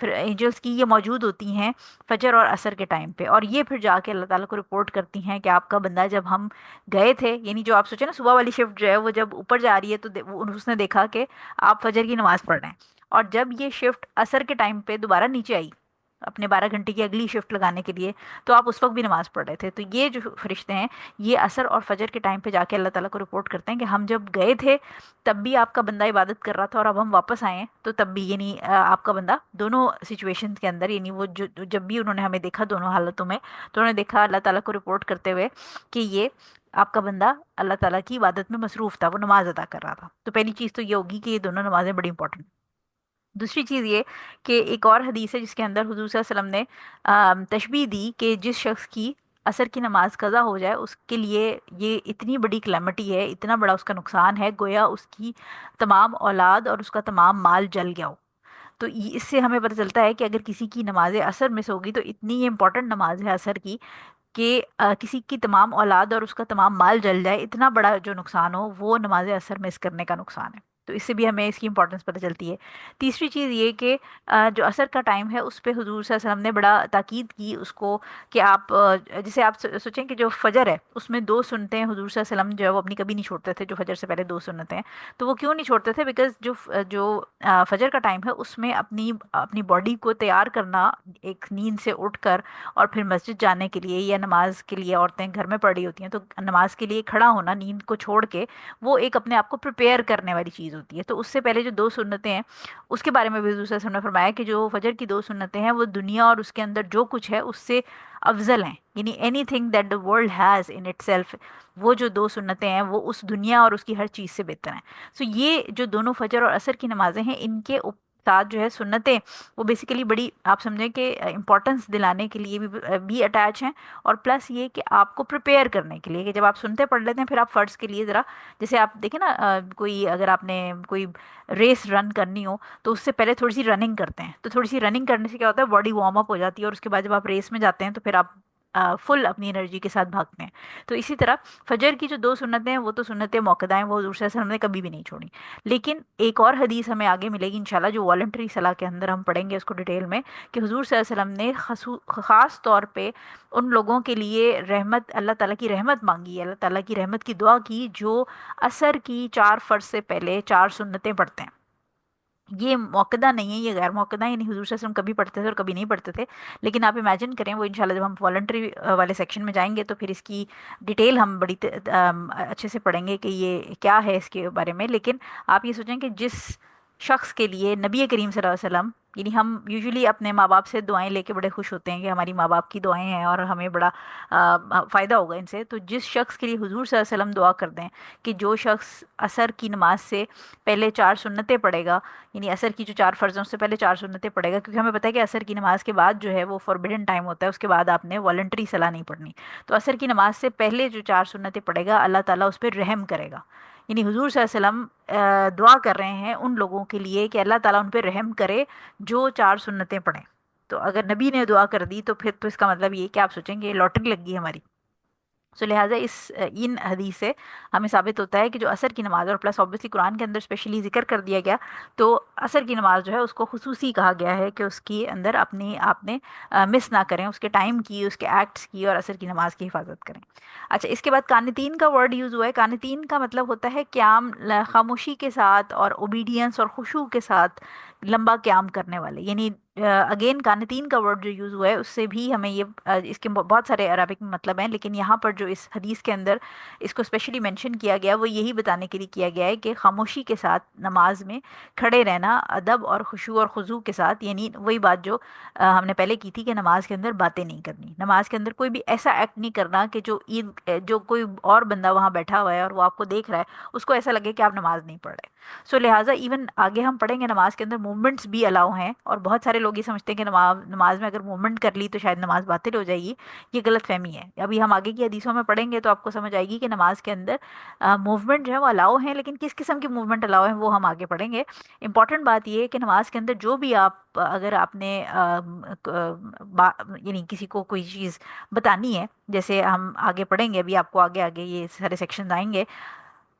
پھر اینجلس کی یہ موجود ہوتی ہیں فجر اور عصر کے ٹائم پہ، اور یہ پھر جا کے اللہ تعالیٰ کو رپورٹ کرتی ہیں کہ آپ کا بندہ جب ہم گئے تھے، یعنی جو آپ سوچیں نا صبح والی شفٹ جو ہے وہ جب اوپر جا رہی ہے تو اس نے دیکھا کہ آپ فجر کی نماز پڑھ رہے ہیں، اور جب یہ شفٹ عصر کے ٹائم پہ دوبارہ نیچے آئی اپنے 12 گھنٹے کی اگلی شفٹ لگانے کے لیے، تو آپ اس وقت بھی نماز پڑھ رہے تھے، تو یہ جو فرشتے ہیں یہ عصر اور فجر کے ٹائم پہ جا کے اللہ تعالیٰ کو رپورٹ کرتے ہیں کہ ہم جب گئے تھے تب بھی آپ کا بندہ عبادت کر رہا تھا، اور اب ہم واپس آئے ہیں تو تب بھی، یعنی آپ کا بندہ دونوں سچویشن کے اندر، یعنی وہ جب بھی انہوں نے ہمیں دیکھا دونوں حالتوں میں، تو انہوں نے دیکھا اللہ تعالیٰ کو رپورٹ کرتے ہوئے کہ یہ آپ کا بندہ اللہ تعالیٰ کی عبادت میں مصروف تھا، وہ نماز ادا کر رہا تھا۔ تو پہلی چیز تو یہ ہوگی کہ یہ دونوں نمازیں بڑی امپورٹنٹ۔ دوسری چیز یہ کہ ایک اور حدیث ہے جس کے اندر حضور صلی اللہ علیہ وسلم نے تشبیہ دی کہ جس شخص کی عصر کی نماز قضا ہو جائے اس کے لیے یہ اتنی بڑی کلیمٹی ہے، اتنا بڑا اس کا نقصان ہے، گویا اس کی تمام اولاد اور اس کا تمام مال جل گیا ہو۔ تو اس سے ہمیں پتہ چلتا ہے کہ اگر کسی کی نماز عصر مس ہوگی تو اتنی یہ امپورٹنٹ نماز ہے عصر کی کہ کسی کی تمام اولاد اور اس کا تمام مال جل جائے، اتنا بڑا جو نقصان ہو وہ نماز عصر مس کرنے کا نقصان ہے۔ تو اس سے بھی ہمیں اس کی امپورٹنس پتہ چلتی ہے۔ تیسری چیز یہ کہ جو عصر کا ٹائم ہے اس پہ حضور صلی اللہ علیہ وسلم نے بڑا تاکید کی اس کو کہ آپ جیسے آپ سوچیں کہ جو فجر ہے اس میں دو سنتیں حضور صلی اللہ علیہ وسلم جو ہے وہ اپنی کبھی نہیں چھوڑتے تھے، جو فجر سے پہلے دو سنتیں ہیں، تو وہ کیوں نہیں چھوڑتے تھے؟ بیکاز جو فجر کا ٹائم ہے اس میں اپنی اپنی باڈی کو تیار کرنا، ایک نیند سے اٹھ کر اور پھر مسجد جانے کے لیے یا نماز کے لیے عورتیں گھر میں پڑھ رہی ہوتی ہیں تو نماز کے لیے کھڑا ہونا نیند کو چھوڑ کے وہ ایک اپنے آپ کو پریپیئر کرنے والی چیز ہوتی ہے۔ تو اس سے پہلے جو دو سنتیں ہیں اس کے بارے میں بھی حضور صلی اللہ علیہ وسلم نے فرمایا کہ جو فجر کی دو سنتیں ہیں وہ دنیا اور اس کے اندر جو کچھ ہے اس سے افضل ہیں، یعنی any thing that the world has in it self, وہ جو دو سنتیں ہیں وہ اس دنیا اور اس کی ہر چیز سے بہتر ہیں۔ سو یہ جو دونوں فجر اور عصر کی نمازیں ہیں ان کے ساتھ جو ہے سنتیں وہ بیسیکلی بڑی آپ سمجھیں کہ امپورٹنس دلانے کے لیے بھی اٹیچ ہیں، اور پلس یہ کہ آپ کو پریپیئر کرنے کے لیے کہ جب آپ سنتے پڑھ لیتے ہیں پھر آپ فرض کے لیے ذرا، جیسے آپ دیکھیں نا کوئی اگر آپ نے کوئی ریس رن کرنی ہو تو اس سے پہلے تھوڑی سی رننگ کرتے ہیں، تو تھوڑی سی رننگ کرنے سے کیا ہوتا ہے باڈی وارم اپ ہو جاتی ہے، اور اس کے بعد جب آپ ریس میں جاتے ہیں تو پھر آپ فل اپنی انرجی کے ساتھ بھاگتے ہیں۔ تو اسی طرح فجر کی جو دو سنتیں ہیں وہ تو سنتیں موقدہ ہیں، وہ حضور صلی اللہ علیہ وسلم نے کبھی بھی نہیں چھوڑی۔ لیکن ایک اور حدیث ہمیں آگے ملے گی انشاءاللہ جو والنٹری صلاح کے اندر ہم پڑھیں گے اس کو ڈیٹیل میں، کہ حضور صلی اللہ علیہ وسلم نے خاص طور پہ ان لوگوں کے لیے رحمت، اللہ تعالیٰ کی رحمت مانگی، اللہ تعالیٰ کی رحمت کی دعا کی جو عصر کی 4 فرض سے پہلے 4 سنتیں پڑھتے ہیں۔ یہ موقدہ نہیں ہے، یہ غیر موقدہ ہے، یعنی حضور صلی اللہ علیہ وسلم کبھی پڑھتے تھے اور کبھی نہیں پڑھتے تھے، لیکن آپ امیجن کریں وہ انشاءاللہ جب ہم والنٹری والے سیکشن میں جائیں گے تو پھر اس کی ڈیٹیل ہم بڑی اچھے سے پڑھیں گے کہ یہ کیا ہے اس کے بارے میں۔ لیکن آپ یہ سوچیں کہ جس شخص کے لیے نبی کریم صلی اللہ علیہ وسلم، یعنی ہم یوزلی اپنے ماں باپ سے دعائیں لے کے بڑے خوش ہوتے ہیں کہ ہماری ماں باپ کی دعائیں ہیں اور ہمیں بڑا فائدہ ہوگا ان سے، تو جس شخص کے لیے حضور صلی اللہ علیہ وسلم دعا کر دیں کہ جو شخص عصر کی نماز سے پہلے 4 سنتیں پڑھے گا، یعنی عصر کی جو 4 فرض ہیں اس سے پہلے 4 سنتیں پڑھے گا، کیونکہ ہمیں پتہ ہے کہ عصر کی نماز کے بعد جو ہے وہ فوربیڈن ٹائم ہوتا ہے، اس کے بعد آپ نے والنٹری صلاح نہیں پڑھنی، تو عصر کی نماز سے پہلے جو 4 سنتیں پڑھے گا اللہ تعالیٰ اس پہ رحم کرے گا۔ یعنی حضور صلی اللہ علیہ وسلم دعا کر رہے ہیں ان لوگوں کے لیے کہ اللہ تعالیٰ ان پہ رحم کرے جو 4 سنتیں پڑھیں۔ تو اگر نبی نے دعا کر دی تو پھر تو اس کا مطلب یہ کہ آپ سوچیں گے لاٹری لگ گئی ہماری۔ سو لہٰذا ان حدیث سے ہمیں ثابت ہوتا ہے کہ جو عصر کی نماز، اور پلس آبویسلی قرآن کے اندر اسپیشلی ذکر کر دیا گیا، تو عصر کی نماز جو ہے اس کو خصوصی کہا گیا ہے کہ اس کے اندر اپنے آپ نے مس نہ کریں، اس کے ٹائم کی، اس کے ایکٹس کی، اور عصر کی نماز کی حفاظت کریں۔ اچھا، اس کے بعد قانتین کا ورڈ یوز ہوا ہے۔ قانتین کا مطلب ہوتا ہے قیام خاموشی کے ساتھ اور اوبیڈینس اور خشوع کے ساتھ لمبا قیام کرنے والے، یعنی اگین قانتین کا ورڈ جو یوز ہوا ہے اس سے بھی ہمیں یہ اس کے بہت سارے عربک میں مطلب ہیں، لیکن یہاں پر جو اس حدیث کے اندر اس کو اسپیشلی مینشن کیا گیا وہ یہی بتانے کے لیے کیا گیا ہے کہ خاموشی کے ساتھ نماز میں کھڑے رہنا، ادب اور خشوع اور خضوع کے ساتھ، یعنی وہی بات جو ہم نے پہلے کی تھی کہ نماز کے اندر باتیں نہیں کرنی، نماز کے اندر کوئی بھی ایسا ایکٹ نہیں کرنا کہ جو کوئی اور بندہ وہاں بیٹھا ہوا ہے اور وہ آپ کو دیکھ رہا ہے اس کو ایسا لگے کہ آپ نماز نہیں پڑھ رہے۔ سو لہٰذا ایون آگے ہم پڑھیں گے نماز کے اندر موومنٹس بھی الاؤ ہیں، اور بہت سارے لوگ یہ سمجھتے ہیں کہ نماز میں اگر موومنٹ کر لی تو شاید نماز باطل ہو جائے گی، یہ غلط فہمی ہے۔ ابھی ہم آگے کی حدیثوں میں پڑھیں گے تو آپ کو سمجھ آئے گی کہ نماز کے اندر موومنٹ جو ہے وہ الاؤ ہیں، لیکن کس قسم کی موومنٹ الاؤ ہیں وہ ہم آگے پڑھیں گے۔ امپورٹنٹ بات یہ ہے کہ نماز کے اندر جو بھی آپ اگر آپ نے یعنی کسی کو کوئی چیز بتانی ہے، جیسے ہم آگے پڑھیں گے، ابھی آپ کو آگے آگے یہ سارے سیکشن آئیں گے،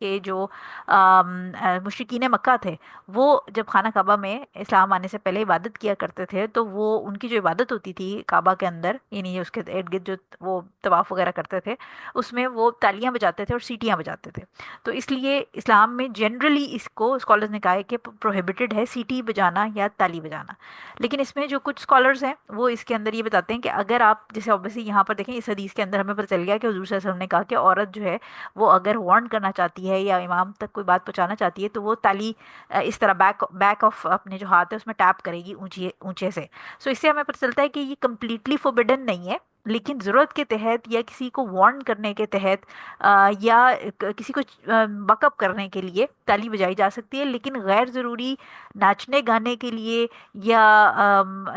کہ جو مشرکین مکہ تھے وہ جب خانہ کعبہ میں اسلام آنے سے پہلے عبادت کیا کرتے تھے، تو وہ ان کی جو عبادت ہوتی تھی کعبہ کے اندر، یعنی اس کے ارد گرد جو وہ طواف وغیرہ کرتے تھے، اس میں وہ تالیاں بجاتے تھے اور سیٹیاں بجاتے تھے۔ تو اس لیے اسلام میں جنرلی اس کو اسکالرز نے کہا ہے کہ پروہیبٹڈ ہے سیٹی بجانا یا تالی بجانا۔ لیکن اس میں جو کچھ اسکالرز ہیں وہ اس کے اندر یہ بتاتے ہیں کہ اگر آپ جیسے اوبیسلی یہاں پر دیکھیں، اس حدیث کے اندر ہمیں پتہ چل گیا کہ حضور صلی اللہ علیہ وسلم نے کہا کہ عورت جو ہے وہ اگر وارن کرنا چاہتی ہے یا امام تک کوئی بات پہنچانا چاہتی ہے تو وہ تالی اس طرح بیک آف اپنے جو ہاتھ ہے اس میں ٹیپ کرے گی اونچے سے۔ سو اس سے ہمیں پتہ چلتا ہے کہ یہ کمپلیٹلی فوربڈن نہیں ہے، لیکن ضرورت کے تحت یا کسی کو وارن کرنے کے تحت یا کسی کو بک اپ کرنے کے لیے تالی بجائی جا سکتی ہے، لیکن غیر ضروری ناچنے گانے کے لیے یا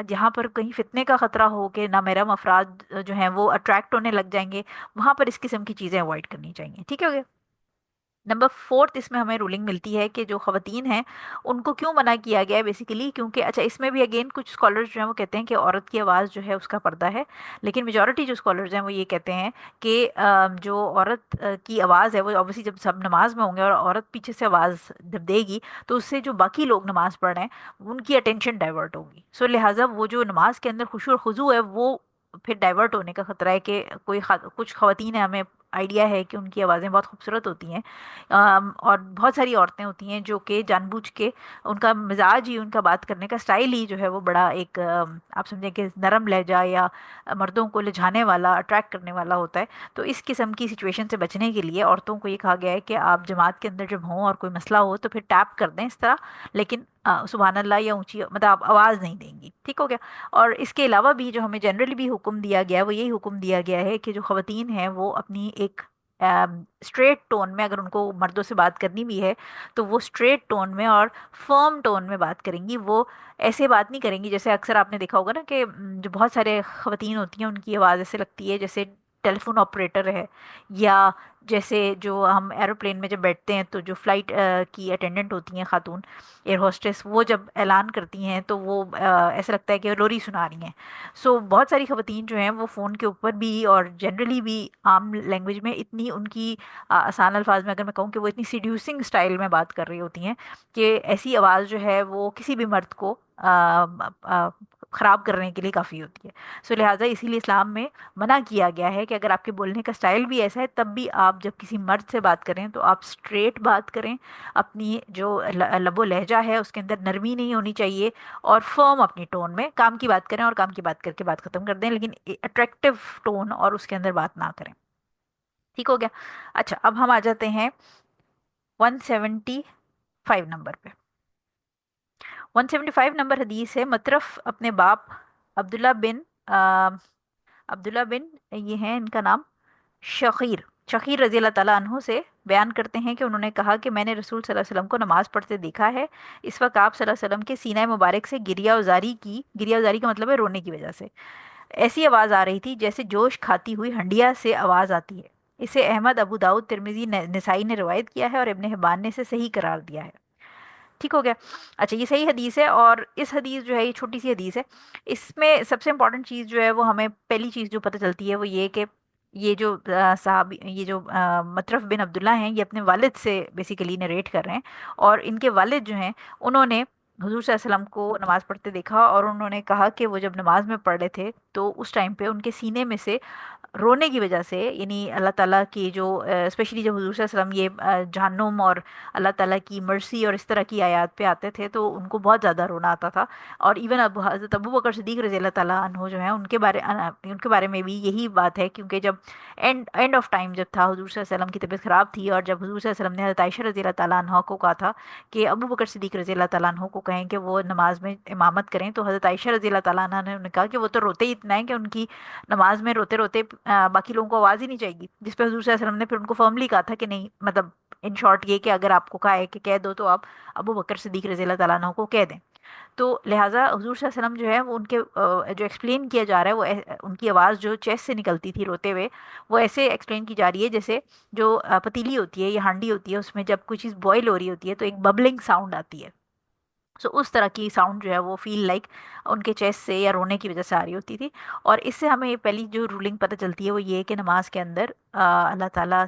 جہاں پر کہیں فتنے کا خطرہ ہو کہ نامحرم افراد جو ہیں وہ اٹریکٹ ہونے لگ جائیں گے، وہاں پر اس قسم کی چیزیں اوائڈ کرنی چاہیے۔ ٹھیک ہے ہو گیا؟ نمبر فورتھ اس میں ہمیں رولنگ ملتی ہے کہ جو خواتین ہیں ان کو کیوں منع کیا گیا ہے بیسیکلی، کیونکہ اچھا اس میں بھی اگین کچھ اسکالرز جو ہیں وہ کہتے ہیں کہ عورت کی آواز جو ہے اس کا پردہ ہے، لیکن میجورٹی جو اسکالرز ہیں وہ یہ کہتے ہیں کہ جو عورت کی آواز ہے وہ اوبیسلی جب سب نماز میں ہوں گے اور عورت پیچھے سے آواز جب دے گی تو اس سے جو باقی لوگ نماز پڑھ رہے ہیں ان کی اٹینشن ڈائیورٹ ہوگی، سو لہٰذا وہ جو نماز کے اندر خشوع اور خضوع ہے وہ پھر ڈائیورٹ ہونے کا خطرہ ہے کہ کوئی کچھ خواتین ہیں، ہمیں آئیڈیا ہے کہ ان کی آوازیں بہت خوبصورت ہوتی ہیں، اور بہت ساری عورتیں ہوتی ہیں جو کہ جان بوجھ کے ان کا مزاج ہی، ان کا بات کرنے کا سٹائل ہی جو ہے وہ بڑا ایک آپ سمجھیں کہ نرم لہجہ یا مردوں کو لجھانے والا، اٹریکٹ کرنے والا ہوتا ہے۔ تو اس قسم کی سچویشن سے بچنے کے لیے عورتوں کو یہ کہا گیا ہے کہ آپ جماعت کے اندر جب ہوں اور کوئی مسئلہ ہو تو پھر ٹیپ کر دیں اس طرح، لیکن سبحان اللہ یا اونچی مطلب آپ آواز نہیں دیں گی۔ ٹھیک ہو گیا؟ اور اس کے علاوہ بھی جو ہمیں جنرلی بھی حکم دیا گیا ہے وہ یہی حکم دیا گیا ہے کہ جو خواتین ہیں وہ اپنی ایک اسٹریٹ ٹون میں، اگر ان کو مردوں سے بات کرنی بھی ہے تو وہ اسٹریٹ ٹون میں اور فرم ٹون میں بات کریں گی، وہ ایسے بات نہیں کریں گی جیسے اکثر آپ نے دیکھا ہوگا نا کہ جو بہت سارے خواتین ہوتی ہیں ان کی آواز ایسے لگتی ہے جیسے ٹیلی فون آپریٹر ہے، یا جیسے جو ہم ایروپلین میں جب بیٹھتے ہیں تو جو فلائٹ کی اٹینڈنٹ ہوتی ہیں خاتون ایئر ہوسٹس، وہ جب اعلان کرتی ہیں تو وہ ایسا لگتا ہے کہ لوری سنا رہی ہیں۔ سو بہت ساری خواتین جو ہیں وہ فون کے اوپر بھی اور جنرلی بھی عام لینگویج میں اتنی ان کی آسان الفاظ میں اگر میں کہوں کہ وہ اتنی سیڈیوسنگ سٹائل میں بات کر رہی ہوتی ہیں کہ ایسی آواز جو ہے وہ کسی بھی مرد کو خراب کرنے کے لیے کافی ہوتی ہے۔ سو لہٰذا اسی لیے اسلام میں منع کیا گیا ہے کہ اگر آپ کے بولنے کا سٹائل بھی ایسا ہے تب بھی آپ جب کسی مرد سے بات کریں تو آپ اسٹریٹ بات کریں، اپنی جو لب و لہجہ ہے اس کے اندر نرمی نہیں ہونی چاہیے، اور فرم اپنی ٹون میں کام کی بات کریں اور کام کی بات کر کے بات ختم کر دیں، لیکن اٹریکٹیو ٹون اور اس کے اندر بات نہ کریں۔ ٹھیک ہو گیا؟ اچھا اب ہم آ جاتے ہیں 175 نمبر پہ۔ 175 نمبر حدیث ہے، مطرف اپنے باپ عبداللہ بن عبداللہ بن یہ ہیں ان کا نام شخیر، شخیر رضی اللہ تعالیٰ عنہ سے بیان کرتے ہیں کہ انہوں نے کہا کہ میں نے رسول صلی اللہ علیہ وسلم کو نماز پڑھتے دیکھا ہے، اس وقت آپ صلی اللہ علیہ وسلم کے سینہ مبارک سے گریہ ازاری کی، گریہ ازاری کا مطلب ہے رونے کی وجہ سے، ایسی آواز آ رہی تھی جیسے جوش کھاتی ہوئی ہنڈیا سے آواز آتی ہے۔ اسے احمد، ابو داؤد، ترمذی، نسائی نے روایت کیا ہے اور ابن حبان نے اسے صحیح قرار دیا ہے۔ ٹھیک ہو گیا؟ اچھا یہ صحیح حدیث ہے، اور اس حدیث جو ہے یہ چھوٹی سی حدیث ہے، اس میں سب سے امپورٹنٹ چیز جو ہے وہ ہمیں پہلی چیز جو پتہ چلتی ہے وہ یہ کہ یہ جو صحابی، یہ جو مطرف بن عبداللہ ہیں، یہ اپنے والد سے بیسیکلی نریٹ کر رہے ہیں، اور ان کے والد جو ہیں انہوں نے حضور صلی اللہ علیہ وسلم کو نماز پڑھتے دیکھا، اور انہوں نے کہا کہ وہ جب نماز میں پڑھ رہے تھے تو اس ٹائم پہ ان کے سینے میں سے رونے کی وجہ سے، یعنی اللہ تعالیٰ کی جو اسپیشلی جب حضور صلی اللہ علیہ وسلم یہ جہنم اور اللہ تعالیٰ کی مرسی اور اس طرح کی آیات پہ آتے تھے تو ان کو بہت زیادہ رونا آتا تھا، اور ایون حضرت ابو بکر صدیق رضی اللہ تعالیٰ عنہ جو ہیں ان کے بارے میں بھی یہی بات ہے، کیونکہ جب اینڈ آف ٹائم جب تھا، حضور صلی اللہ علیہ وسلم کی طبیعت خراب تھی، اور جب حضور صلی اللہ علیہ وسلم نے حضرت عائشہ رضی اللہ تعالیٰ عنہ کو کہا تھا کہ ابو بکر صدیق رضی اللہ تعالیٰ عنہ کو کہیں کہ وہ نماز میں امامت کریں، تو حضرت عائشہ رضی اللہ تعالیٰ عنہ نے انہیں کہا کہ وہ تو روتے ہی اتنا ہے کہ ان کی نماز میں روتے روتے باقی لوگوں کو آواز ہی نہیں چاہیے گی، جس پہ حضور صلی اللہ علیہ وسلم نے پھر ان کو فرملی کہا تھا کہ نہیں، مطلب ان شارٹ یہ کہ اگر آپ کو کہا ہے کہ کہہ دو تو آپ ابو بکر صدیق رضی اللہ تعالیٰ عنہ کو کہہ دیں۔ تو لہٰذا حضور صلی اللہ علیہ وسلم جو ہے وہ ان کے جو ایکسپلین کیا جا رہا ہے وہ ان کی آواز جو چیسٹ سے نکلتی تھی روتے ہوئے، وہ ایسے ایکسپلین کی جا رہی ہے جیسے جو پتیلی ہوتی ہے یا ہانڈی ہوتی ہے، اس میں جب کوئی چیز بوائل ہو رہی ہوتی ہے تو ایک ببلنگ ساؤنڈ آتی ہے، سو اس طرح کی ساؤنڈ جو ہے وہ فیل لائک ان کے چیسٹ سے یا رونے کی وجہ سے آ رہی ہوتی تھی. اور اس سے ہمیں پہلی جو رولنگ پتہ چلتی ہے وہ یہ ہے کہ نماز کے اندر اللہ تعالیٰ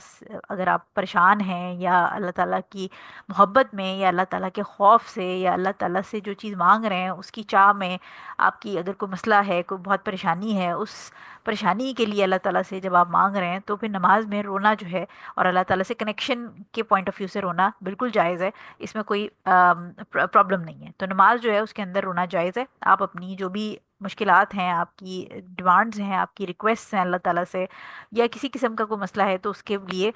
اگر آپ پریشان ہیں یا اللہ تعالیٰ کی محبت میں یا اللہ تعالیٰ کے خوف سے یا اللہ تعالیٰ سے جو چیز مانگ رہے ہیں اس کی چاہ میں، آپ کی اگر کوئی مسئلہ ہے، کوئی بہت پریشانی ہے، اس پریشانی کے لیے اللہ تعالیٰ سے جب آپ مانگ رہے ہیں تو پھر نماز میں رونا جو ہے اور اللہ تعالیٰ سے کنیکشن کے پوائنٹ آف ویو سے رونا بالکل جائز ہے. اس میں کوئی پرابلم نہیں ہے. تو نماز جو ہے اس کے اندر رونا جائز ہے. آپ اپنی جو بھی مشکلات ہیں، آپ کی ڈیمانڈز ہیں، آپ کی ریکویسٹس ہیں اللہ تعالیٰ سے، یا کسی قسم کا کوئی مسئلہ ہے تو اس کے لیے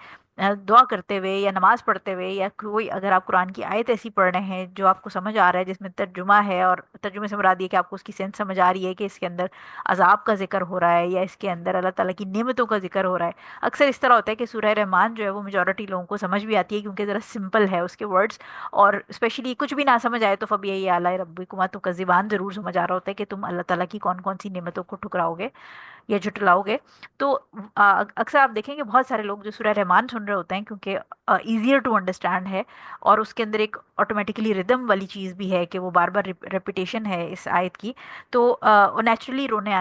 دعا کرتے ہوئے یا نماز پڑھتے ہوئے، یا کوئی اگر آپ قرآن کی آیت ایسی پڑھ رہے ہیں جو آپ کو سمجھ آ رہا ہے، جس میں ترجمہ ہے، اور ترجمے سے مراد یہ کہ آپ کو اس کی سینس سمجھ آ رہی ہے کہ اس کے اندر عذاب کا ذکر ہو رہا ہے یا اس کے اندر اللہ تعالیٰ کی نعمتوں کا ذکر ہو رہا ہے. اکثر اس طرح ہوتا ہے کہ سورہ رحمان جو ہے وہ میجورٹی لوگوں کو سمجھ بھی آتی ہے کیونکہ ذرا سمپل ہے اس کے ورڈز. اور اسپیشلی کچھ بھی نہ سمجھ آئے تو فبی اعلیٰ ربکما تکذبان ضرور سمجھ آ رہا ہوتا ہے کہ تم اللہ تعالیٰ کی کون کون سی نعمتوں کو ٹھکراؤ گے یا جھٹلاؤ گے. تو اکثر آپ دیکھیں کہ بہت سارے لوگ جو سورہ رحمان سن رہے ہوتے ہیں کیونکہ ایزیئر ٹو انڈرسٹینڈ ہے، اور اس کے اندر ایک آٹومیٹکلی ردم والی چیز بھی ہے کہ وہ بار بار ریپیٹیشن ہے اس آیت کی، تو نیچرلی رونا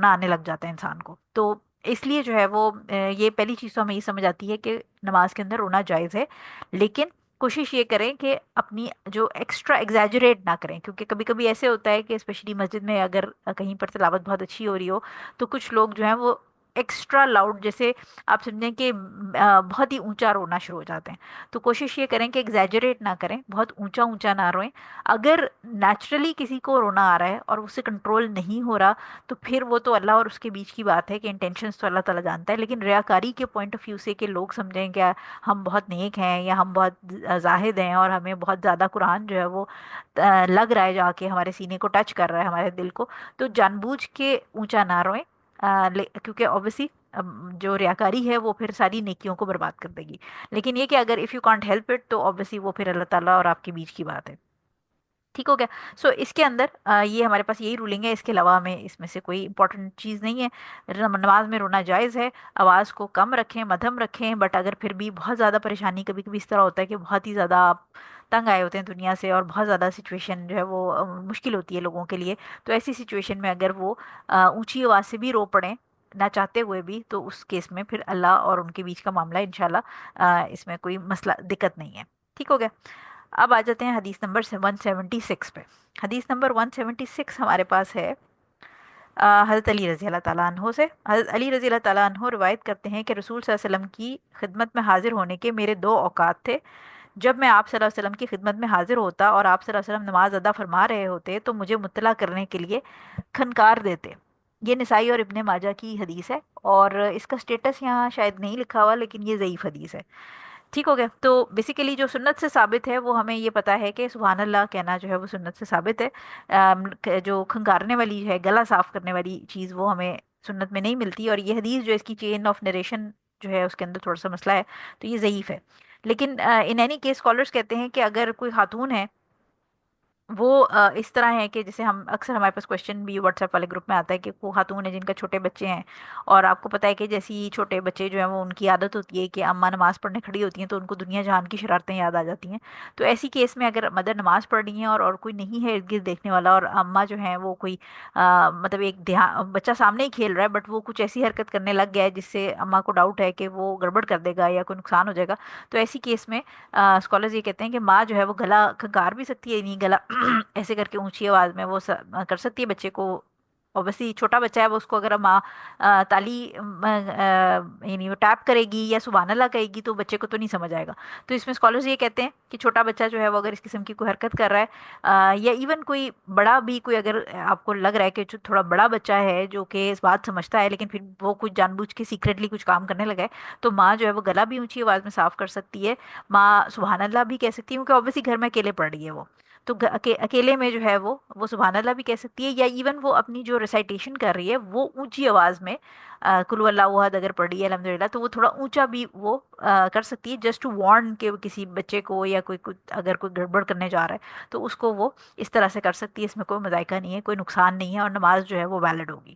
آنے لگ جاتا ہے انسان کو. تو اس لیے جو ہے وہ یہ پہلی چیز تو ہمیں یہ سمجھ آتی ہے کہ نماز کے اندر رونا جائز ہے. لیکن کوشش یہ کریں کہ اپنی جو ایکسٹرا ایگزیجریٹ نہ کریں، کیونکہ کبھی کبھی ایسے ہوتا ہے کہ اسپیشلی مسجد میں اگر کہیں پر تلاوت بہت اچھی ہو رہی ہو تو کچھ لوگ جو ہیں وہ ایکسٹرا لاؤڈ، جیسے آپ سمجھیں کہ بہت ہی اونچا رونا شروع ہو جاتے ہیں. تو کوشش یہ کریں کہ ایگزیجریٹ نہ کریں، بہت اونچا اونچا نہ روئیں. اگر نیچرلی کسی کو رونا آ رہا ہے اور اس سے کنٹرول نہیں ہو رہا تو پھر وہ تو اللہ اور اس کے بیچ کی بات ہے کہ انٹینشنس تو اللہ تعالیٰ جانتا ہے. لیکن ریاکاری کے پوائنٹ آف ویو سے کہ لوگ سمجھیں کہ ہم بہت نیک ہیں یا ہم بہت زاہد ہیں اور ہمیں بہت زیادہ قرآن جو ہے وہ لگ رہا ہے، جا کے ہمارے سینے کو ٹچ کر رہا ہے، ہمارے دل کو، تو جان بوجھ کے اونچا نہ روئیں. کیونکہ اوبیسلی جو ریاکاری ہے وہ پھر ساری نیکیوں کو برباد کر دے گی. لیکن یہ کہ اگر if you can't help it تو اوبیسلی وہ پھر اللہ تعالیٰ اور آپ کے بیچ کی بات ہے. ٹھیک ہو گیا. سو اس کے اندر یہ ہمارے پاس یہی رولنگ ہے. اس کے علاوہ ہمیں اس میں سے کوئی امپورٹنٹ چیز نہیں ہے. نماز میں رونا جائز ہے. آواز کو کم رکھیں، مدھم رکھیں. بٹ اگر پھر بھی بہت زیادہ پریشانی، کبھی کبھی اس طرح ہوتا ہے کہ بہت ہی زیادہ آپ تنگ آئے ہوتے ہیں دنیا سے اور بہت زیادہ سچویشن جو ہے وہ مشکل ہوتی ہے لوگوں کے لیے، تو ایسی سچویشن میں اگر وہ اونچی آواز سے بھی رو پڑیں نہ چاہتے ہوئے بھی، تو اس کیس میں پھر اللہ اور ان کے بیچ کا معاملہ انشاءاللہ اس میں کوئی مسئلہ دقت نہیں ہے. ٹھیک ہو گیا. اب آ جاتے ہیں حدیث نمبر 176 پہ. حدیث نمبر 176 ہمارے پاس ہے حضرت علی رضی اللہ تعالیٰ عنہ سے. حضرت علی رضی اللہ تعالیٰ عنہ روایت کرتے ہیں کہ رسول صلی اللہ علیہ وسلم کی خدمت میں حاضر ہونے کے میرے دو اوقات تھے. جب میں آپ صلی اللہ علیہ وسلم کی خدمت میں حاضر ہوتا اور آپ صلی اللہ علیہ وسلم نماز ادا فرما رہے ہوتے تو مجھے مطلع کرنے کے لیے کھنکار دیتے. یہ نسائی اور ابن ماجہ کی حدیث ہے، اور اس کا سٹیٹس یہاں شاید نہیں لکھا ہوا، لیکن یہ ضعیف حدیث ہے. ٹھیک ہو گیا. تو بیسیکلی جو سنت سے ثابت ہے وہ ہمیں یہ پتا ہے کہ سبحان اللہ کہنا جو ہے وہ سنت سے ثابت ہے. جو کھنکارنے والی ہے، گلا صاف کرنے والی چیز، وہ ہمیں سنت میں نہیں ملتی. اور یہ حدیث جو اس کی چین آف نریشن جو ہے اس کے اندر تھوڑا سا مسئلہ ہے، تو یہ ضعیف ہے. لیکن ان اینی کیس اسکالرس کہتے ہیں کہ اگر کوئی خاتون ہے وہ اس طرح ہے کہ جیسے ہم اکثر ہمارے پاس کوشچن بھی واٹس ایپ والے گروپ میں آتا ہے کہ وہ خاتون ہے جن کا چھوٹے بچے ہیں، اور آپ کو پتہ ہے کہ جیسی چھوٹے بچے جو ہیں وہ ان کی عادت ہوتی ہے کہ اماں نماز پڑھنے کھڑی ہوتی ہیں تو ان کو دنیا جہان کی شرارتیں یاد آ جاتی ہیں. تو ایسی کیس میں اگر مدر نماز پڑھ رہی ہیں اور کوئی نہیں ہے ارد گرد دیکھنے والا، اور اماں جو ہیں وہ کوئی مطلب ایک بچہ سامنے ہی کھیل رہا ہے بٹ وہ کچھ ایسی حرکت کرنے لگ گیا ہے جس سے اماں کو ڈاؤٹ ہے کہ وہ گڑبڑ کر دے گا یا کوئی نقصان ہو جائے گا، تو ایسی کیس میں اسکالرز یہ کہتے ہیں کہ ماں جو ہے وہ گلا کھنکار بھی سکتی ہے، نہیں گلا ایسے کر کے اونچی آواز میں وہ کر سکتی ہے بچے کو. اوبیسلی چھوٹا بچہ ہے، وہ اس کو اگر ماں تالی یعنی وہ ٹیپ کرے گی یا سبحان اللہ کہے گی تو بچے کو تو نہیں سمجھ آئے گا. تو اس میں اسکالرز یہ کہتے ہیں کہ چھوٹا بچہ جو ہے وہ اگر اس قسم کی کوئی حرکت کر رہا ہے، یا ایون کوئی بڑا بھی، کوئی اگر آپ کو لگ رہا ہے کہ تھوڑا بڑا بچہ ہے جو کہ اس بات سمجھتا ہے لیکن پھر وہ کچھ جان بوجھ کے سیکریٹلی کچھ کام کرنے لگا ہے، تو ماں جو ہے وہ گلا بھی اونچی آواز میں صاف کر سکتی ہے. ماں سبحان اللہ بھی کہہ سکتی ہے کیونکہ اوبیسلی گھر میں اکیلے پڑھ رہی ہے وہ، تو اکیلے میں جو ہے وہ سبحان اللہ بھی کہہ سکتی ہے. یا ایون وہ اپنی جو ریسائٹیشن کر رہی ہے وہ اونچی آواز میں کل هو اللہ احد اگر پڑھ رہی ہے الحمدللہ، تو وہ تھوڑا اونچا بھی وہ کر سکتی ہے، جسٹ ٹو وارن کہ کسی بچے کو یا اگر کوئی گڑبڑ کرنے جا رہا ہے تو اس کو وہ اس طرح سے کر سکتی ہے. اس میں کوئی مذائقہ نہیں ہے، کوئی نقصان نہیں ہے، اور نماز جو ہے وہ ویلڈ ہوگی.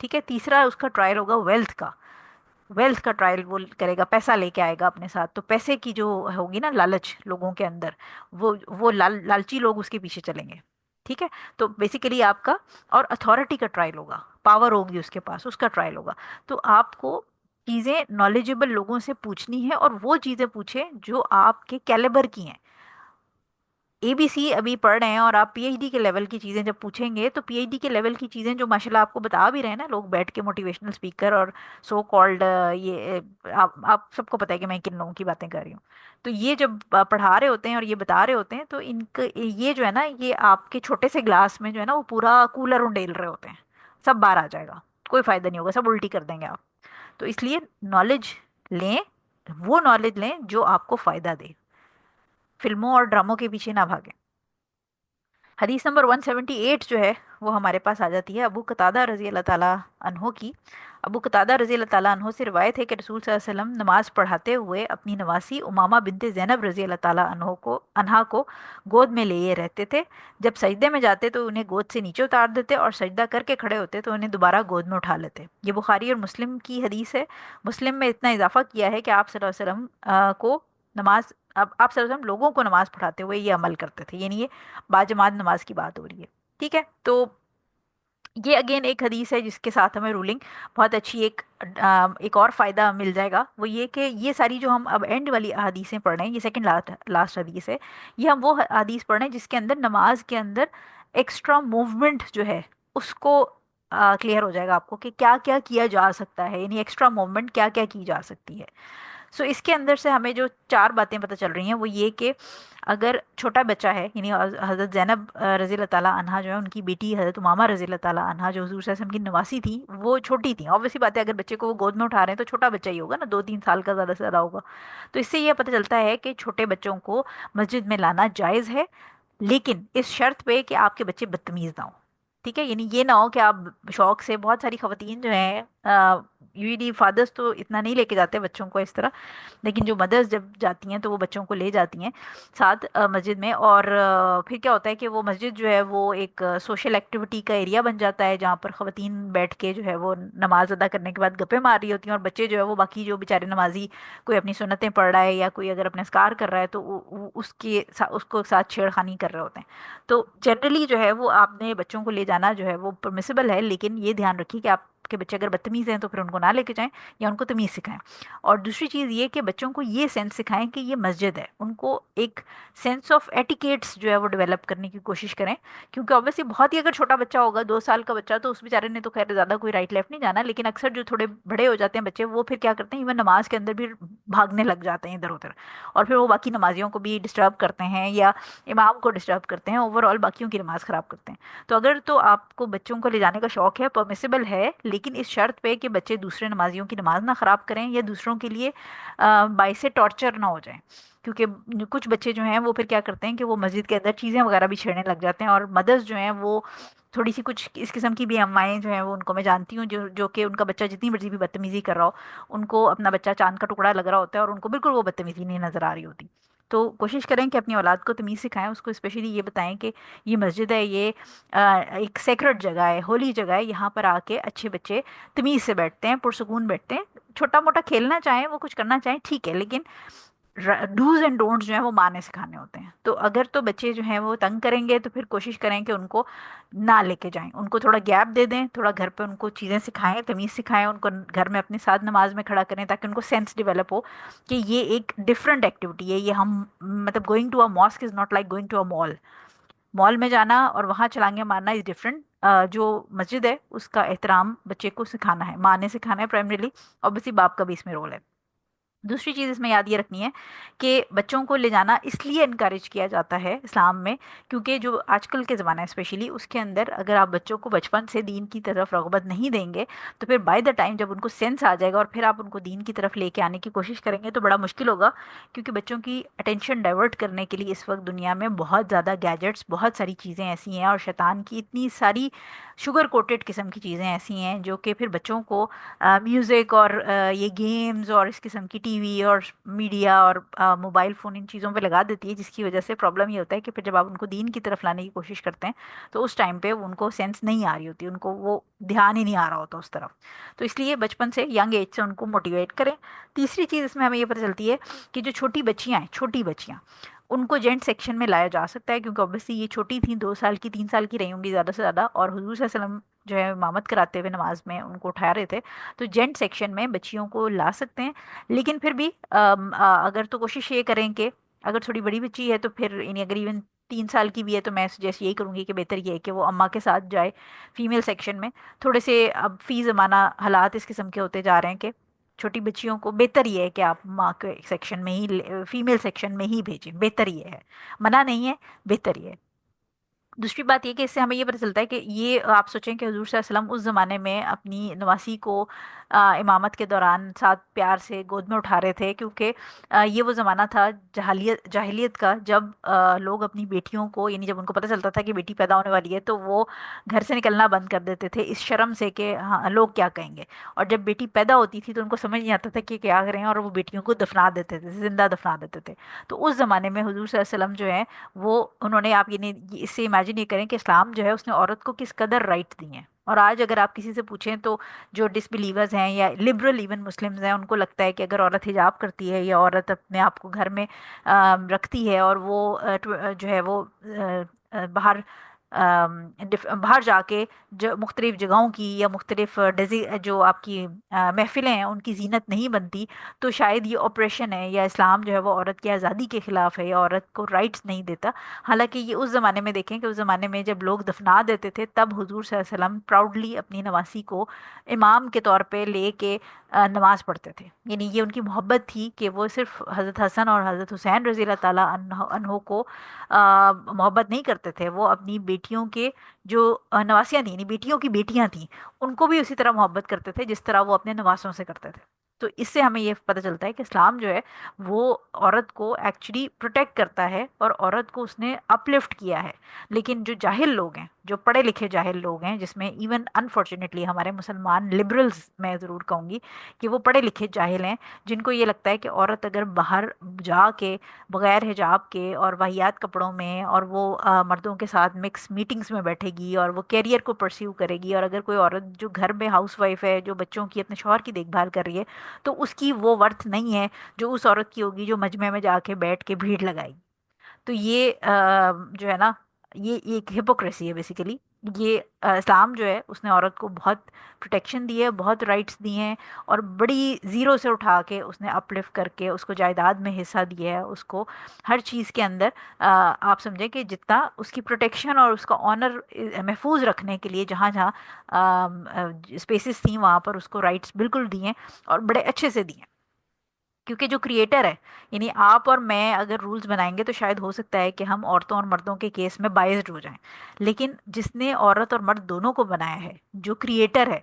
ٹھیک ہے. تیسرا اس کا ٹرائل ہوگا ویلتھ کا. ویلتھ کا ٹرائل وہ کرے گا، پیسہ لے کے آئے گا اپنے ساتھ. تو پیسے کی جو ہوگی نا لالچ لوگوں کے اندر، وہ لالچی لوگ اس کے پیچھے چلیں گے. ٹھیک ہے. تو بیسیکلی آپ کا اور اتھارٹی کا ٹرائل ہوگا، پاور ہوگی اس کے پاس، اس کا ٹرائل ہوگا. تو آپ کو چیزیں نالجیبل لوگوں سے پوچھنی ہے، اور وہ چیزیں پوچھیں جو آپ کے کیلیبر کی ہیں. اے بی سی ابھی پڑھ رہے ہیں اور آپ پی ایچ ڈی کے لیول کی چیزیں جب پوچھیں گے، تو پی ایچ ڈی کے لیول کی چیزیں جو ماشاء اللہ آپ کو بتا بھی رہے ہیں نا لوگ بیٹھ کے، موٹیویشنل اسپیکر اور سو کالڈ، یہ آپ سب کو پتا ہے کہ میں کن لوگوں کی باتیں کر رہی ہوں. تو یہ جب پڑھا رہے ہوتے ہیں اور یہ بتا رہے ہوتے ہیں، تو ان کا یہ جو ہے نا، یہ آپ کے چھوٹے سے گلاس میں جو ہے نا وہ پورا کولر انڈیل رہے ہوتے ہیں. سب باہر آ جائے گا، کوئی فائدہ نہیں ہوگا، سب الٹی کر دیں گے آپ. تو اس لیے نالج لیں، وہ نالج لیں جو آپ کو فائدہ دے. فلموں اور ڈراموں کے پیچھے نہ بھاگیں. حدیث نمبر 178 جو ہے وہ ہمارے پاس آ جاتی ہے ابو قتادہ رضی اللہ تعالیٰ عنہ کی. ابو قتادہ رضی اللہ تعالیٰ عنہ سے روایت ہے کہ رسول صلی اللہ علیہ وسلم نماز پڑھاتے ہوئے اپنی نواسی امامہ بنت زینب رضی اللہ تعالیٰ عنہا کو گود میں لیے رہتے تھے. جب سجدے میں جاتے تو انہیں گود سے نیچے اتار دیتے، اور سجدہ کر کے کھڑے ہوتے تو انہیں دوبارہ گود میں اٹھا لیتے. یہ بخاری اور مسلم کی حدیث ہے. مسلم میں اتنا اضافہ کیا ہے کہ آپ صلی اللہ علیہ وسلم کو نماز اب آپ صلی اللہ علیہ وسلم لوگوں کو نماز پڑھاتے ہوئے یہ عمل کرتے تھے. یعنی یہ باجماعت نماز کی بات ہو رہی ہے. ٹھیک ہے. تو یہ اگین ایک حدیث ہے جس کے ساتھ ہمیں رولنگ بہت اچھی ایک اور فائدہ مل جائے گا. وہ یہ کہ یہ ساری جو ہم اب اینڈ والی حدیثیں پڑھ رہے ہیں، یہ سیکنڈ لاسٹ حدیث ہے. یہ ہم وہ حدیث پڑھ رہے ہیں جس کے اندر نماز کے اندر ایکسٹرا موومنٹ جو ہے اس کو کلیئر ہو جائے گا آپ کو کہ کیا کیا کیا جا سکتا ہے. یعنی ایکسٹرا موومنٹ کیا کیا کی جا سکتی ہے. سو اس کے اندر سے ہمیں جو چار باتیں پتہ چل رہی ہیں وہ یہ کہ اگر چھوٹا بچہ ہے، یعنی حضرت زینب رضی اللہ تعالیٰ عنہا جو ہے، ان کی بیٹی حضرت امامہ رضی اللہ تعالیٰ عنہا جو حضور صلی اللہ علیہ وسلم کی نواسی تھی، وہ چھوٹی تھیں. obviously بات ہے اگر بچے کو وہ گود میں اٹھا رہے ہیں تو چھوٹا بچہ ہی ہوگا نا، 2-3 سال کا زیادہ سے زیادہ ہوگا. تو اس سے یہ پتہ چلتا ہے کہ چھوٹے بچوں کو مسجد میں لانا جائز ہے، لیکن اس شرط پہ کہ آپ کے بچے بدتمیز نہ ہوں. ٹھیک ہے. یعنی یہ نہ ہو کہ آپ شوق سے، بہت ساری خواتین جو ہیں، یوزلی فادرس تو اتنا نہیں لے کے جاتے بچوں کو اس طرح، لیکن جو مدرس جب جاتی ہیں تو وہ بچوں کو لے جاتی ہیں ساتھ مسجد میں. اور پھر کیا ہوتا ہے کہ وہ مسجد جو ہے وہ ایک سوشل ایکٹیویٹی کا ایریا بن جاتا ہے، جہاں پر خواتین بیٹھ کے جو ہے وہ نماز ادا کرنے کے بعد گپیں مار رہی ہوتی ہیں، اور بچے جو ہے وہ باقی جو بیچارے نمازی، کوئی اپنی سنتیں پڑھ رہا ہے یا کوئی اگر اپنے اذکار کر رہا ہے تو اس کو ساتھ چھیڑ خانی کر رہے ہوتے ہیں. تو جنرلی جو ہے وہ آپ نے بچوں کو لے جانا جو ہے وہ پرمیسیبل ہے، لیکن یہ دھیان رکھیے کہ آپ کے بچے اگر بدتمیز ہیں تو پھر ان کو نہ لے کے جائیں، یا ان کو تمیز سکھائیں. اور دوسری چیز یہ کہ بچوں کو یہ سینس سکھائیں کہ یہ مسجد ہے. ان کو ایک سینس آف ایٹیکیٹس جو ہے وہ ڈیولپ کرنے کی کوشش کریں، کیونکہ obviously بہت ہی اگر چھوٹا بچہ ہوگا، 2 سال کا بچہ، تو اس بیچارے نے تو خیر زیادہ کوئی رائٹ لیفٹ نہیں جانا، لیکن اکثر جو تھوڑے بڑے ہو جاتے ہیں بچے، وہ پھر کیا کرتے ہیں، ایون نماز کے اندر بھی بھاگنے لگ جاتے ہیں ادھر ادھر، اور پھر وہ باقی نمازیوں کو بھی ڈسٹرب کرتے ہیں یا امام کو ڈسٹرب کرتے ہیں، اوور آل باقیوں کی نماز خراب کرتے ہیں. تو اگر تو آپ کو بچوں کو لے جانے کا شوق ہے، پرمیسیبل ہے، لیکن اس شرط پہ کہ بچے دوسرے نمازیوں کی نماز نہ خراب کریں یا دوسروں کے لیے باعث ٹارچر نہ ہو جائیں. کیونکہ کچھ بچے جو ہیں وہ پھر کیا کرتے ہیں کہ وہ مسجد کے اندر چیزیں وغیرہ بھی چھیڑنے لگ جاتے ہیں، اور مدرس جو ہیں وہ تھوڑی سی کچھ اس قسم کی بھی امائیں جو ہیں وہ ان کو میں جانتی ہوں، جو کہ ان کا بچہ جتنی مرضی بھی بدتمیزی کر رہا ہو، ان کو اپنا بچہ چاند کا ٹکڑا لگ رہا ہوتا ہے اور ان کو بالکل وہ بدتمیزی نہیں نظر آ رہی ہوتی. تو کوشش کریں کہ اپنی اولاد کو تمیز سکھائیں، اس کو اسپیشلی یہ بتائیں کہ یہ مسجد ہے، یہ ایک سیکرڈ جگہ ہے، ہولی جگہ ہے، یہاں پر آ کے اچھے بچے تمیز سے بیٹھتے ہیں، پرسکون بیٹھتے ہیں. چھوٹا موٹا کھیلنا چاہیں، وہ کچھ کرنا چاہیں، ٹھیک ہے، لیکن ڈوز اینڈ ڈونٹس جو ہیں وہ ماں نے سکھانے ہوتے ہیں. تو اگر تو بچے جو ہیں وہ تنگ کریں گے تو پھر کوشش کریں کہ ان کو نہ لے کے جائیں، ان کو تھوڑا گیپ دے دیں، تھوڑا گھر پہ ان کو چیزیں سکھائیں، تمیز سکھائیں، ان کو گھر میں اپنے ساتھ نماز میں کھڑا کریں، تاکہ ان کو سینس ڈیولپ ہو کہ یہ ایک ڈفرینٹ ایکٹیویٹی ہے. یہ ہم مطلب going to a mask is not like going to a mall. Mall میں جانا اور وہاں چھلانگیں مارنا از ڈفرینٹ. جو مسجد ہے اس کا احترام بچے کو سکھانا ہے، ماں نے سکھانا ہے پرائمریلی، obviously باپ کا بھی اس میں رول ہے. دوسری چیز اس میں یاد یہ رکھنی ہے کہ بچوں کو لے جانا اس لیے انکریج کیا جاتا ہے اسلام میں، کیونکہ جو آج کل کے زمانہ ہے اسپیشلی، اس کے اندر اگر آپ بچوں کو بچپن سے دین کی طرف رغبت نہیں دیں گے تو پھر بائی دا ٹائم جب ان کو سینس آ جائے گا اور پھر آپ ان کو دین کی طرف لے کے آنے کی کوشش کریں گے تو بڑا مشکل ہوگا. کیونکہ بچوں کی اٹینشن ڈائیورٹ کرنے کے لیے اس وقت دنیا میں بہت زیادہ گیجٹس، بہت ساری چیزیں ایسی ہیں، اور شیطان کی اتنی ساری شوگر کوٹڈ قسم کی چیزیں ایسی ہیں جو کہ پھر بچوں کو میوزک اور یہ گیمز اور اس قسم کی ٹی ٹی وی اور میڈیا اور موبائل فون ان چیزوں پہ لگا دیتی ہے، جس کی وجہ سے پرابلم یہ ہوتا ہے کہ پھر جب آپ ان کو دین کی طرف لانے کی کوشش کرتے ہیں تو اس ٹائم پہ ان کو سینس نہیں آ رہی ہوتی، ان کو وہ دھیان ہی نہیں آ رہا ہوتا اس طرف. تو اس لیے بچپن سے ینگ ایج سے ان کو موٹیویٹ کریں. تیسری چیز اس میں ہمیں یہ پتہ چلتی ہے کہ جو چھوٹی بچیاں ہیں، چھوٹی بچیاں، ان کو جینٹ سیکشن میں لایا جا سکتا ہے، کیونکہ اوبیسلی یہ چھوٹی تھیں، 2 سال کی 3 سال کی رہی ہوں گی زیادہ سے زیادہ، اور حضور صلی اللہ علیہ وسلم جو ہے امامت کراتے ہوئے نماز میں ان کو اٹھا رہے تھے. تو جینٹ سیکشن میں بچیوں کو لا سکتے ہیں. لیکن پھر بھی اگر تو کوشش یہ کریں کہ اگر تھوڑی بڑی بچی ہے تو پھر یعنی اگر ایون 3 سال کی بھی ہے تو میں سجیسٹ یہی کروں گی کہ بہتر یہ ہے کہ وہ اماں کے ساتھ جائے فیمیل سیکشن میں. تھوڑے سے اب فی زمانہ حالات اس قسم کے ہوتے جا رہے ہیں کہ چھوٹی بچیوں کو بہتر یہ ہے کہ آپ ماں کے سیکشن میں ہی، فیمیل سیکشن میں ہی بھیجیں، بہتر یہ ہے. منع نہیں ہے، بہتر یہ ہے. دوسری بات یہ کہ اس سے ہمیں یہ پتہ چلتا ہے کہ یہ آپ سوچیں کہ حضور صلی اللہ علیہ وسلم اس زمانے میں اپنی نواسی کو امامت کے دوران ساتھ پیار سے گود میں اٹھا رہے تھے، کیونکہ یہ وہ زمانہ تھا جاہلیت کا، جب لوگ اپنی بیٹیوں کو، یعنی جب ان کو پتہ چلتا تھا کہ بیٹی پیدا ہونے والی ہے تو وہ گھر سے نکلنا بند کر دیتے تھے اس شرم سے کہ ہاں لوگ کیا کہیں گے. اور جب بیٹی پیدا ہوتی تھی تو ان کو سمجھ نہیں آتا تھا کہ کیا کریں، اور وہ بیٹیوں کو دفنا دیتے تھے، زندہ دفنا دیتے تھے. تو اس زمانے میں حضور صلی اللہ علیہ وسلم جو ہے وہ انہوں نے، آپ یہ اس سے امیجن یہ کریں کہ اسلام جو ہے اس نے عورت کو کس قدر رائٹ دی ہیں. اور آج اگر آپ کسی سے پوچھیں تو جو ڈس بلیورز ہیں یا لبرل ایون مسلمز ہیں، ان کو لگتا ہے کہ اگر عورت حجاب کرتی ہے یا عورت اپنے آپ کو گھر میں رکھتی ہے اور وہ جو ہے وہ باہر باہر جا کے جو مختلف جگہوں کی یا مختلف جو آپ کی محفلیں ہیں ان کی زینت نہیں بنتی، تو شاید یہ آپریشن ہے یا اسلام جو ہے وہ عورت کی آزادی کے خلاف ہے یا عورت کو رائٹس نہیں دیتا. حالانکہ یہ اس زمانے میں دیکھیں کہ اس زمانے میں جب لوگ دفنا دیتے تھے تب حضور صلی اللہ علیہ وسلم پراؤڈلی اپنی نواسی کو امام کے طور پہ لے کے نماز پڑھتے تھے. یعنی یہ ان کی محبت تھی کہ وہ صرف حضرت حسن اور حضرت حسین رضی اللہ تعالیٰ عنہ کو محبت نہیں کرتے تھے، وہ اپنی بیٹیوں کے جو نواسیاں تھیں، یعنی بیٹیوں کی بیٹیاں تھیں، ان کو بھی اسی طرح محبت کرتے تھے جس طرح وہ اپنے نواسوں سے کرتے تھے. تو اس سے ہمیں یہ پتہ چلتا ہے کہ اسلام جو ہے وہ عورت کو ایکچولی پروٹیکٹ کرتا ہے اور عورت کو اس نے اپلفٹ کیا ہے. لیکن جو جاہل لوگ ہیں، جو پڑھے لکھے جاہل لوگ ہیں، جس میں ایون انفارچونیٹلی ہمارے مسلمان لبرلز میں ضرور کہوں گی کہ وہ پڑھے لکھے جاہل ہیں، جن کو یہ لگتا ہے کہ عورت اگر باہر جا کے بغیر حجاب کے اور واہیات کپڑوں میں اور وہ مردوں کے ساتھ مکس میٹنگز میں بیٹھے گی اور وہ کیریئر کو پرسیو کرے گی، اور اگر کوئی عورت جو گھر میں ہاؤس وائف ہے، جو بچوں کی اپنے شوہر کی دیکھ بھال کر رہی ہے، تو اس کی وہ ورتھ نہیں ہے جو اس عورت کی ہوگی جو مجمع میں جا کے بیٹھ کے بھیڑ لگائے گی. تو یہ جو ہے نا، یہ ایک ہپوکریسی ہے بیسیکلی. یہ اسلام جو ہے اس نے عورت کو بہت پروٹیکشن دی ہے، بہت رائٹس دی ہیں، اور بڑی زیرو سے اٹھا کے اس نے اپ لفٹ کر کے اس کو جائیداد میں حصہ دیا ہے، اس کو ہر چیز کے اندر آپ سمجھیں کہ جتنا اس کی پروٹیکشن اور اس کا آنر محفوظ رکھنے کے لیے جہاں جہاں اسپیسز تھیں وہاں پر اس کو رائٹس بالکل دیے ہیں اور بڑے اچھے سے دیے ہیں. کیونکہ جو کریٹر ہے، یعنی آپ اور میں اگر رولز بنائیں گے تو شاید ہو سکتا ہے کہ ہم عورتوں اور مردوں کے کیس میں بائزڈ ہو جائیں، لیکن جس نے عورت اور مرد دونوں کو بنایا ہے، جو کریٹر ہے،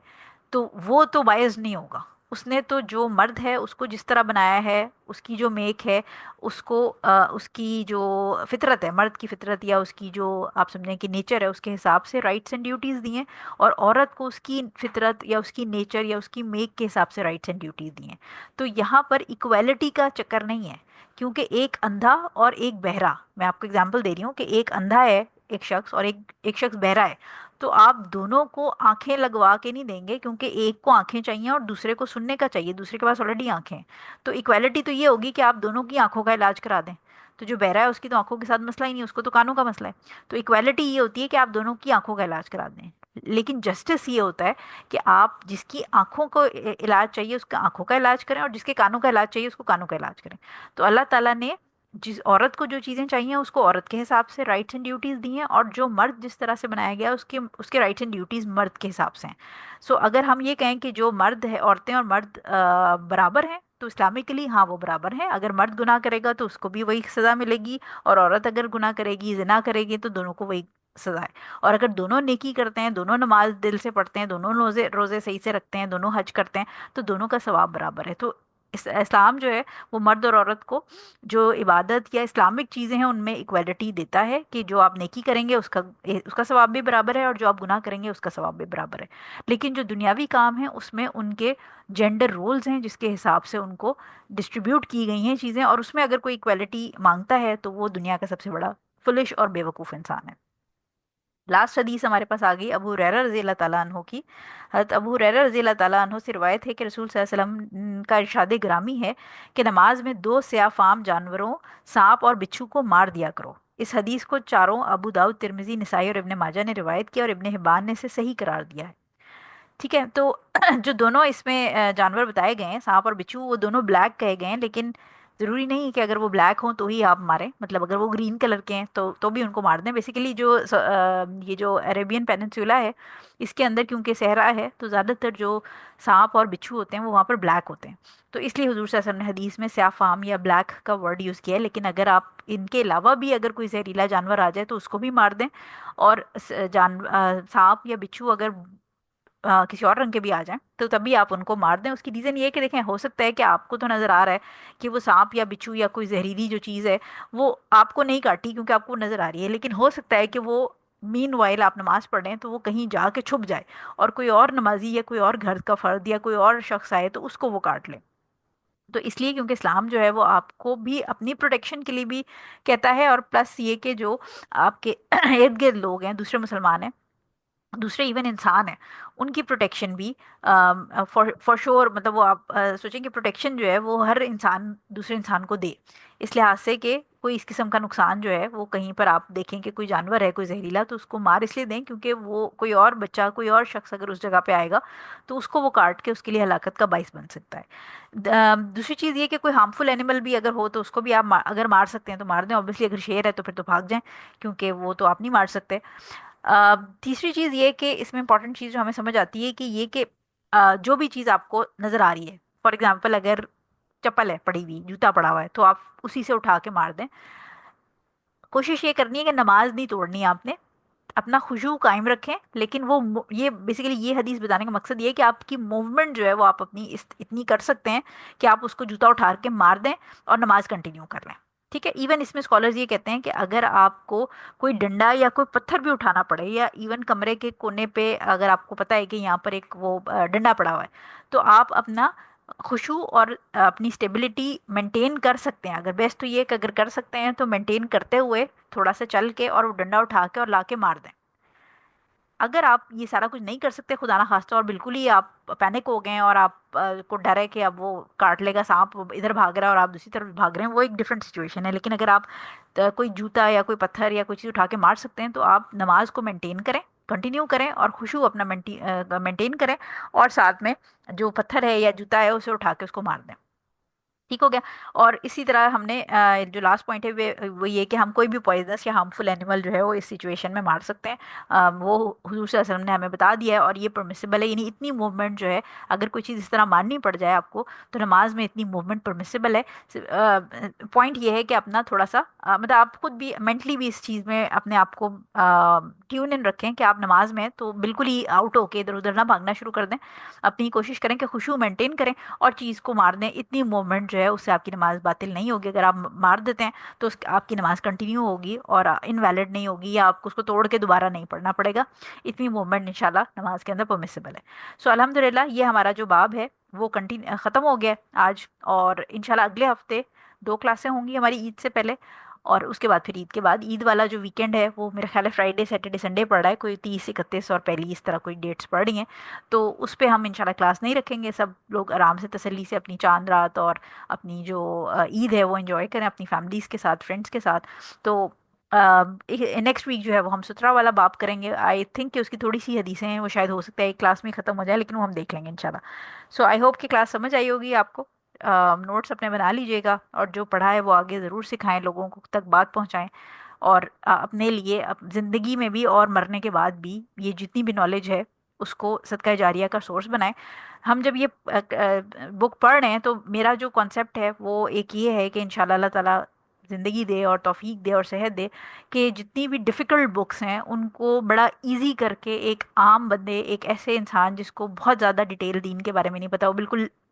تو وہ تو بائز نہیں ہوگا. اس نے تو جو مرد ہے اس کو جس طرح بنایا ہے، اس کی جو میک ہے، اس کو اس کی جو فطرت ہے، مرد کی فطرت یا اس کی جو آپ سمجھیں کہ نیچر ہے، اس کے حساب سے رائٹس اینڈ ڈیوٹیز دی ہیں، اور عورت کو اس کی فطرت یا اس کی نیچر یا اس کی میک کے حساب سے رائٹس اینڈ ڈیوٹیز دی ہیں. تو یہاں پر ایکویلٹی کا چکر نہیں ہے، کیونکہ ایک اندھا اور ایک بہرا، میں آپ کو اگزامپل دے رہی ہوں کہ ایک اندھا ہے ایک شخص اور ایک شخص بہرا ہے، تو آپ دونوں کو آنکھیں لگوا کے نہیں دیں گے، کیونکہ ایک کو آنکھیں چاہیے اور دوسرے کو سننے کا چاہیے، دوسرے کے پاس آلریڈی آنکھیں ہیں. تو ایکویلٹی تو یہ ہوگی کہ آپ دونوں کی آنکھوں کا علاج کرا دیں. تو جو بہرا ہے اس کی تو آنکھوں کے ساتھ مسئلہ ہی نہیں، اس کو تو کانوں کا مسئلہ ہے. تو ایکویلٹی یہ ہوتی ہے کہ آپ دونوں کی آنکھوں کا علاج کرا دیں. لیکن جسٹس یہ ہوتا ہے کہ آپ جس کی آنکھوں کو علاج چاہیے اس کا آنکھوں کا علاج کریں، اور جس کے کانوں کا علاج چاہیے اس کو کانوں کا علاج کریں. تو اللہ تعالیٰ نے جس عورت کو جو چیزیں چاہیے اس کو عورت کے حساب سے رائٹس اینڈ ڈیوٹیز دی ہیں، اور جو مرد جس طرح سے بنایا گیا اس کے رائٹس اینڈ ڈیوٹیز مرد کے حساب سے ہیں. سو اگر ہم یہ کہیں کہ جو مرد ہے، عورتیں اور مرد برابر ہیں، تو اسلامکلی ہاں وہ برابر ہیں. اگر مرد گناہ کرے گا تو اس کو بھی وہی سزا ملے گی، اور عورت اگر گناہ کرے گی، زنا کرے گی، تو دونوں کو وہی سزا ہے. اور اگر دونوں نیکی کرتے ہیں، دونوں نماز دل سے پڑھتے ہیں، دونوں روزے روزے صحیح سے رکھتے ہیں، دونوں حج کرتے ہیں، تو دونوں کا ثواب برابر ہے. تو اسلام جو ہے وہ مرد اور عورت کو جو عبادت یا اسلامک چیزیں ہیں ان میں ایکویلٹی دیتا ہے کہ جو آپ نیکی کریں گے اس کا ثواب بھی برابر ہے، اور جو آپ گناہ کریں گے اس کا ثواب بھی برابر ہے۔ لیکن جو دنیاوی کام ہیں اس میں ان کے جینڈر رولز ہیں جس کے حساب سے ان کو ڈسٹریبیوٹ کی گئی ہیں چیزیں، اور اس میں اگر کوئی ایکویلٹی مانگتا ہے تو وہ دنیا کا سب سے بڑا فلش اور بیوقوف انسان ہے۔ لاسٹ حدیث ہمارے پاس آ گئی ابو ہریرہ رضی اللہ تعالیٰ عنہ کی۔ حضرت ابو ہریرہ رضی اللہ تعالیٰ عنہ سے روایت ہے کہ رسول صلی اللہ علیہ وسلم کا ارشاد گرامی ہے کہ نماز میں دو سیاہ فام جانوروں، سانپ اور بچھو کو مار دیا کرو۔ اس حدیث کو چاروں ابو داؤد، ترمذی، نسائی اور ابن ماجہ نے روایت کیا، اور ابن حبان نے اسے صحیح قرار دیا ہے۔ ٹھیک ہے، تو جو دونوں اس میں جانور بتائے گئے ہیں، سانپ اور بچھو، وہ دونوں بلیک کہے گئے ہیں، لیکن ضروری نہیں کہ اگر وہ بلیک ہوں تو ہی آپ ماریں، مطلب اگر وہ گرین کلر کے ہیں تو بھی ان کو مار دیں۔ بیسیکلی یہ جو عربین پیننسولا ہے اس کے اندر کیونکہ صحرا ہے تو زیادہ تر جو سانپ اور بچھو ہوتے ہیں وہ وہاں پر بلیک ہوتے ہیں، تو اس لیے حضور صلی اللہ علیہ وسلم نے حدیث میں سیاہ فام یا بلیک کا ورڈ یوز کیا ہے۔ لیکن اگر آپ ان کے علاوہ بھی اگر کوئی زہریلا جانور آ جائے تو اس کو بھی مار دیں، اور سانپ یا بچھو اگر کسی اور رنگ کے بھی آ جائیں تو تب بھی آپ ان کو مار دیں۔ اس کی ریزن یہ ہے کہ دیکھیں، ہو سکتا ہے کہ آپ کو تو نظر آ رہا ہے کہ وہ سانپ یا بچھو یا کوئی زہریلی جو چیز ہے وہ آپ کو نہیں کاٹی کیونکہ آپ کو نظر آ رہی ہے، لیکن ہو سکتا ہے کہ وہ مین وائل آپ نماز پڑھ رہے ہیں تو وہ کہیں جا کے چھپ جائے اور کوئی اور نمازی یا کوئی اور گھر کا فرد یا کوئی اور شخص آئے تو اس کو وہ کاٹ لے۔ تو اس لیے کیونکہ اسلام جو ہے وہ آپ کو بھی اپنی پروٹیکشن کے لیے بھی کہتا ہے، اور پلس یہ کہ جو آپ کے ارد گرد لوگ ہیں، دوسرے مسلمان ہیں، دوسرے ایون انسان ہیں، ان کی پروٹیکشن بھی فار شور، مطلب وہ آپ سوچیں کہ پروٹیکشن جو ہے وہ ہر انسان دوسرے انسان کو دے، اس لحاظ سے کہ کوئی اس قسم کا نقصان جو ہے وہ کہیں پر آپ دیکھیں کہ کوئی جانور ہے کوئی زہریلا تو اس کو مار اس لیے دیں کیونکہ وہ کوئی اور بچہ کوئی اور شخص اگر اس جگہ پہ آئے گا تو اس کو وہ کاٹ کے اس کے لیے ہلاکت کا باعث بن سکتا ہے۔ دوسری چیز یہ کہ کوئی ہارمفل اینیمل بھی اگر ہو تو اس کو بھی آپ اگر مار سکتے ہیں تو مار دیں، اوبیسلی اگر شیر ہے تو پھر تو بھاگ جائیں کیونکہ وہ تو آپ نہیں مار سکتے۔ تیسری چیز یہ کہ اس میں امپورٹنٹ چیز جو ہمیں سمجھ آتی ہے کہ یہ کہ جو بھی چیز آپ کو نظر آ رہی ہے، فار ایگزامپل اگر چپل ہے پڑی ہوئی، جوتا پڑا ہوا ہے تو آپ اسی سے اٹھا کے مار دیں۔ کوشش یہ کرنی ہے کہ نماز نہیں توڑنی ہے آپ نے، اپنا خشوع قائم رکھیں، لیکن یہ بیسیکلی یہ حدیث بتانے کا مقصد یہ ہے کہ آپ کی موومنٹ جو ہے وہ آپ اپنی اتنی کر سکتے ہیں کہ آپ اس کو جوتا اٹھا کے مار دیں اور نماز کنٹینیو کر لیں۔ ٹھیک ہے، ایون اس میں اسکالرز یہ کہتے ہیں کہ اگر آپ کو کوئی ڈنڈا یا کوئی پتھر بھی اٹھانا پڑے، یا ایون کمرے کے کونے پہ اگر آپ کو پتہ ہے کہ یہاں پر ایک وہ ڈنڈا پڑا ہوا ہے، تو آپ اپنا خشوع اور اپنی اسٹیبلٹی مینٹین کر سکتے ہیں۔ اگر بیسٹ تو یہ کہ اگر کر سکتے ہیں تو مینٹین کرتے ہوئے تھوڑا سا چل کے اور وہ ڈنڈا اٹھا کے اور لا کے مار دیں۔ اگر آپ یہ سارا کچھ نہیں کر سکتے، خدا نہ خواستہ، اور بالکل ہی آپ پینک ہو گئے ہیں اور آپ کو ڈر ہے کہ اب وہ کاٹ لے گا سانپ، وہ ادھر بھاگ رہا ہے اور آپ دوسری طرف بھاگ رہے ہیں، وہ ایک ڈفرینٹ سچویشن ہے۔ لیکن اگر آپ کوئی جوتا یا کوئی پتھر یا کوئی چیز اٹھا کے مار سکتے ہیں تو آپ نماز کو مینٹین کریں، کنٹینیو کریں، اور خشوع اپنا مینٹین کریں، اور ساتھ میں جو پتھر ہے یا جوتا ہے اسے اٹھا کے اس کو مار دیں۔ ٹھیک ہو گیا۔ اور اسی طرح ہم نے جو لاسٹ پوائنٹ ہے وہ یہ کہ ہم کوئی بھی پوائزنس یا ہارمفل اینیمل جو ہے وہ اس سچویشن میں مار سکتے ہیں، وہ حضور صلی اللہ علیہ وسلم نے ہمیں بتا دیا ہے، اور یہ پرمیسیبل ہے، یعنی اتنی موومنٹ جو ہے اگر کوئی چیز اس طرح مارنی پڑ جائے آپ کو تو نماز میں اتنی موومنٹ پرمیسیبل ہے۔ پوائنٹ یہ ہے کہ اپنا تھوڑا سا مطلب آپ خود بھی مینٹلی بھی اس چیز میں اپنے آپ کو ٹیون ان رکھیں کہ آپ نماز میں تو بالکل ہی آؤٹ ہو کے ادھر ادھر نہ بھاگنا شروع کر دیں، اپنی کوشش کریں کہ خشوع مینٹین کریں اور چیز کو مار دیں۔ اتنی موومنٹ جو ہے اس سے آپ کی نماز باطل نہیں ہوگی، اگر آپ مار دیتے ہیں تو آپ کی نماز کنٹینیو ہوگی اور انویلڈ نہیں ہوگی، یا آپ کو اس کو توڑ کے دوبارہ نہیں پڑھنا پڑے گا۔ اتنی موومنٹ انشاءاللہ نماز کے اندر پرمیسیبل ہے۔ سو الحمدللہ یہ ہمارا جو باب ہے وہ ختم ہو گیا آج، اور انشاءاللہ اگلے ہفتے 2 کلاسیں ہوں گی ہماری عید سے پہلے، اور اس کے بعد پھر عید کے بعد عید والا جو ویکینڈ ہے وہ میرا خیال ہے فرائیڈے سیٹرڈے سنڈے پڑ رہا ہے، کوئی 30 31 اور پہلی اس طرح کوئی ڈیٹس پڑ رہی ہیں، تو اس پہ ہم انشاءاللہ کلاس نہیں رکھیں گے۔ سب لوگ آرام سے تسلی سے اپنی چاند رات اور اپنی جو عید ہے وہ انجوائے کریں اپنی فیملیز کے ساتھ، فرینڈس کے ساتھ۔ تو نیکسٹ ویک جو ہے وہ ہم سترہ والا باب کریں گے۔ آئی تھنک کہ اس کی تھوڑی سی حدیثیں ہیں، وہ شاید ہو سکتا ہے ایک کلاس میں ختم ہو جائے، لیکن وہ ہم دیکھ لیں گے انشاءاللہ۔ سو آئی ہوپ کہ کلاس سمجھ آئی ہوگی آپ کو، نوٹس اپنے بنا لیجئے گا، اور جو پڑھا ہے وہ آگے ضرور سکھائیں، لوگوں کو تک بات پہنچائیں، اور اپنے لیے زندگی میں بھی اور مرنے کے بعد بھی یہ جتنی بھی نالج ہے اس کو صدقہ جاریہ کا سورس بنائیں۔ ہم جب یہ بک پڑھ رہے ہیں تو میرا جو کانسیپٹ ہے وہ ایک یہ ہے کہ انشاءاللہ اللہ تعالیٰ زندگی دے اور توفیق دے اور صحت دے کہ جتنی بھی ڈیفیکلٹ بکس ہیں ان کو بڑا ایزی کر کے ایک عام بندے، ایک ایسے انسان جس کو بہت زیادہ ڈیٹیل دین کے بارے میں نہیں پتا، وہ بالکل